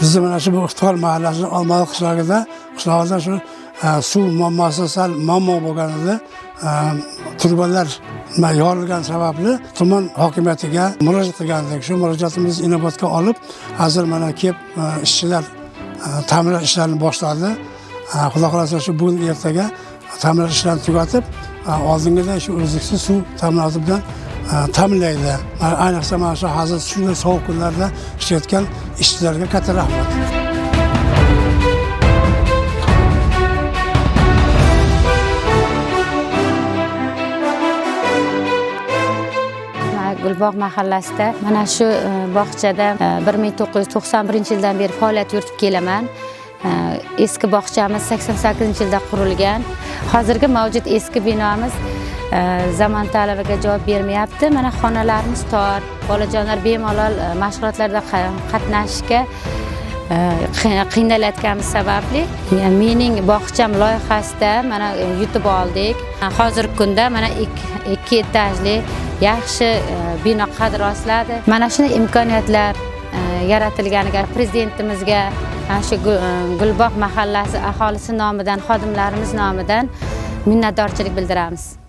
Bizni mana shu Iftixor mahallasi Olmaliq qishlog'ida shu suv muammosi sal muammo bo'lganida turbalar yorilgani sababli tuman hokimiyatiga murojaat qilgandik. Shu murojaatimizni inobatga olib, hozir mana kelib ishchilar ta'mirlash ishlarini boshladi. Xudo xolasa shu bugun ertaga ta'mirlash ishlarini tugatib, oldingiday shu uzluksiz suv ta'minoti bilan ta'minlaydi. Ayniqsa mana shu hozir shunday sovuq kunlarda ishlayotgan ishchilarga katta rahmat. Gulbog' mahallasida mana shu bog'chada 1991-yildan beri faoliyat yuritib kelaman. Eski bog'chamiz 88-yilda qurilgan. Hozirgi mavjud eski binomiz zamon talabiga javob bermayapti. Mana xonalarimiz tor, bolajonlar bemalol mashg'ulotlarda qatnashishga qiynalayotganimiz sababli mening bog'cham loyihasida mana yutib oldik. Hozirgi kunda mana 2 etajli yaxshi bino qad rostladi. Mana shunday imkoniyatlar yaratilganiga prezidentimizga, shu Gulbog' mahallasi aholisi nomidan, xodimlarimiz nomidan minnatdorchilik bildiramiz.